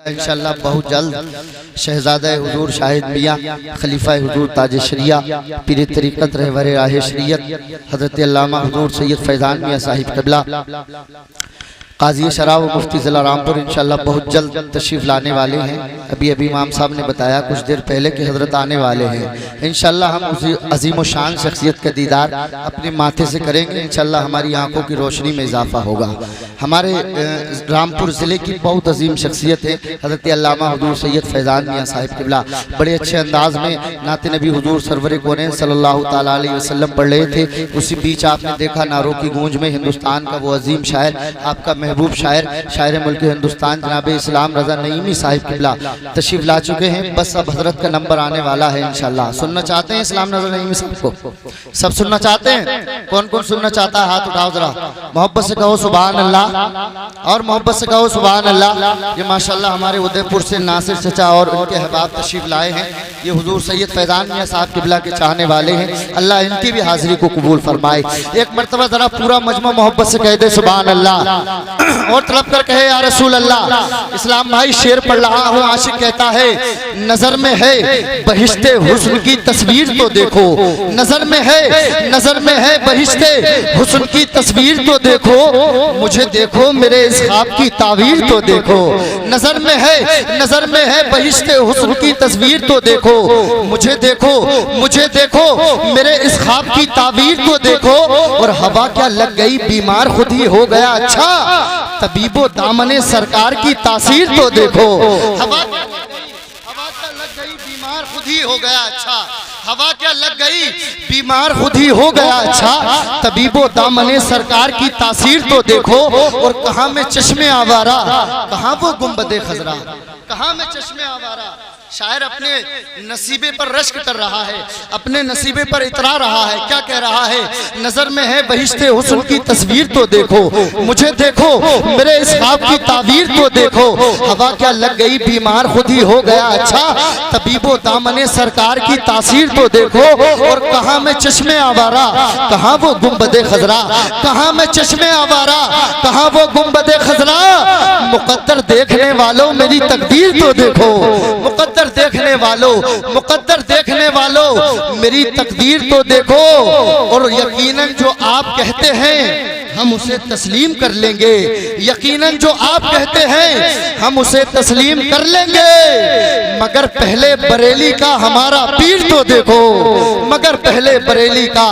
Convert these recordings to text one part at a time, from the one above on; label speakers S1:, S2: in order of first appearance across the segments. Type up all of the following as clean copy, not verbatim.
S1: इंशाअल्लाह बहुत जल्द शहजादा हुजूर शाहिद मियाँ खलीफा हुजूर ताज शरिया पीर तरीक़त रहबर राह शरीयत हज़रत अल्लामा हुजूर सैयद फैज़ान मियाँ साहिब क़िबला काजी शराब मुफ्ती ज़िला रामपुर इंशाअल्लाह बहुत जल्द तशरीफ़ लाने वाले हैं। अभी इमाम साहब ने बताया कुछ देर पहले कि हज़रत आने वाले हैं। इंशाअल्लाह हम उसी अजीम शान शख्सियत का दीदार अपने माथे से करेंगे। इंशाअल्लाह हमारी आंखों की रोशनी में इजाफा होगा। हमारे रामपुर ज़िले की बहुत अजीम शख्सियत है हज़रत अल्लामा हुजूर सैयद फैज़ान मियाँ साहिब क़िबला। बड़े अच्छे अंदाज में नात नबी हुजूर सरवर कौनैन सल्लल्लाहु ताला अलैहि वसल्लम पढ़ रहे थे। उसी बीच आपने देखा नारों की गूंज में हिंदुस्तान का वो अजीम शायर, आपका महबूब शायर मुल्क हिंदुस्तान जनाब इस्लाम रज़ा नईमी साहिब क़िबला तशरीफ ला चुके हैं। बस अब हजरत का नंबर आने वाला है इंशाअल्लाह। सुनना चाहते हैं इस्लाम रज़ा नईमी साहब को? सब सुनना चाहते हैं? कौन कौन सुनना चाहता है हाथ उठाओ जरा। मोहब्बत से कहो सुभान अल्लाह और मोहब्बत से कहो सुभान अल्लाह। ये माशाअल्लाह हमारे उदयपुर से नासिर चचा और उनके अहबाब तशरीफ लाए हैं। ये हुजूर सैयद फैज़ान मियाँ साहब क़िबला के चाहने वाले हैं। अल्लाह इनकी भी हाजिरी को कबूल फरमाए। एक मरतबा जरा पूरा मजमा मोहब्बत से कह दे सुभान अल्लाह और तलब कर कहे या रसूल अल्लाह। इस्लाम भाई शेर पढ़ रहा हूँ। आशिक कहता है नजर में है बहिश्ते हुस्न की तस्वीर तो देखो, नजर में है बहिश्ते हुस्न की तस्वीर तो देखो, मुझे देखो मेरे इस ख्वाब की तावीर तो देखो। नजर में है बहिश्ते हुस्न की तस्वीर तो देखो, मुझे देखो मेरे इस ख्वाब की तावीर तो देखो। और हवा क्या लग गई बीमार खुद ही हो गया अच्छा, तबीबो दामने सरकार की तासीर तो देखो। हवा क्या लग गई बीमार खुद ही हो गया अच्छा, हवा क्या लग गई बीमार खुद ही हो गया अच्छा, तबीबो दामने सरकार की तासीर तो देखो। और कहाँ में चश्मे आवारा, कहाँ वो गुंबदे खजरा, कहाँ में चश्मे आवारा। शायर अपने नसीबे पर रश्क कर रहा है, अपने नसीबे पर इतरा रहा है। क्या कह रहा है? नजर में है बहिश्ते हुस्न की तस्वीर तो देखो, मुझे देखो मेरे इस ख्वाब की तावीर तो देखो। हवा क्या लग गई बीमार खुद ही हो गया अच्छा, तबीबो दामने सरकार की तासीर तो देखो। और कहाँ में चश्मे आवारा, कहाँ वो गुंबदे खजरा, कहाँ में चश्मे आवारा, कहाँ वो गुंबदे खजरा। मुकद्दर देखने वालों मेरी तकदीर तो देखो, मुकद्दर देखने वालों मेरी तकदीर तो देखो। और यकीनन जो आप कहते हैं हम उसे तस्लीम कर लेंगे, यकीनन जो आप कहते हैं हम उसे तस्लीम कर लेंगे। मगर पहले बरेली का हमारा पीर तो देखो, मगर पहले बरेली का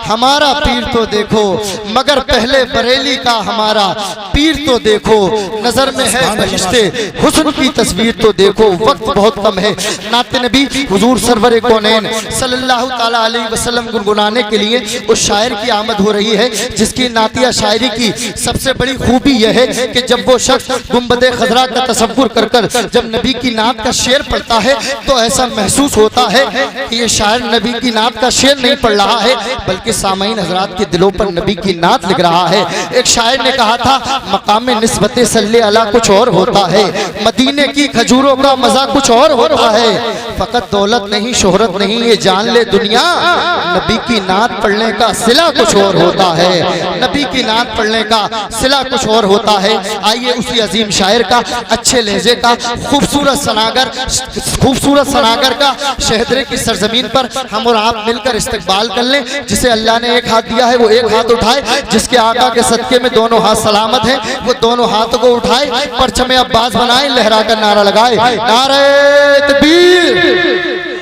S1: हमारा पीर तो देखो, मगर पहले बरेली का हमारा पीर तो देखो। नजर में है बहिश्ते हुस्न की तस्वीर तो देखो। वक्त बहुत कम है। नाते नबी हुजूर सरवर कौनैन सल्लल्लाहु ताला अलैहि वसल्लम गुनगुनाने के लिए उस शायर की आमद हो रही है जिसकी नातिया शायरी की सबसे बड़ी खूबी यह है कि जब वो शख्स गुंबदे खजरा का तसव्वुर कर जब नबी की नात का शेर पढ़ता है तो ऐसा महसूस होता है कि ये शायर नबी की नात का शेर नहीं पढ़ रहा है बल्कि सामईन हजरात के दिलों पर नबी की नात लिख रहा है। एक शायर ने कहा था मकाम निस्बते सल्ले अला कुछ और होता है, मदीने की खजूरों का मजा कुछ और होता है। फकत दौलत नहीं शोहरत नहीं ये जान ले दुनिया, नबी की नात पढ़ने का सिला कुछ और होता है, नबी की नात पढ़ने का सिला कुछ और होता है। आइए उसी अजीम शायर का अच्छे लहजे का खूबसूरत सनागर का शहदरे की सरजमीन पर हम और आप मिलकर इस्तकबाल कर लें। जिसे अल्लाह ने एक हाथ दिया है वो एक हाथ उठाए, जिसके आका के सदके में दोनों हाथ सलामत हैं वो दोनों हाथों को उठाए, परचम अब्बास बनाए, लहरा कर नारा लगाए नारे तकबीर।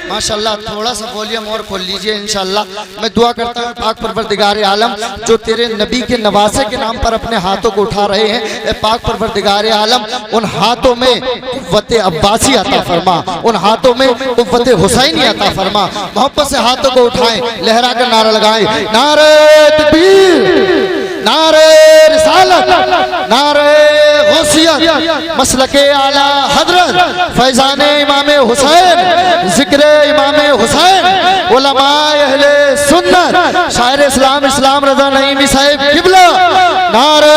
S1: माशाअल्लाह थोड़ा सा वॉल्यूम और खोल लीजिए इंशाअल्लाह। मैं दुआ करता हूँ पाक परवरदिगार आलम जो तेरे नबी के नवासे के नाम पर अपने हाथों को उठा रहे हैं, ए पाक परवरदिगार आलम उन हाथों में कुव्वत अब्बासी अता फरमा, उन हाथों में कुव्वत हुसैनी अता फरमा। मोहब्बत से हाथों को उठाएं, लहरा कर नारा लगाएं नारे तकबीर, नारे रिसालत, नारे गौसियत, मसलके आला हजरत फैज़ान इमाम हुसैन, जिक्र इमाम हुसैन, उलमाए अहले सुन्नत, शायर इस्लाम रज़ा नईमी साहिब क़िबला। नारे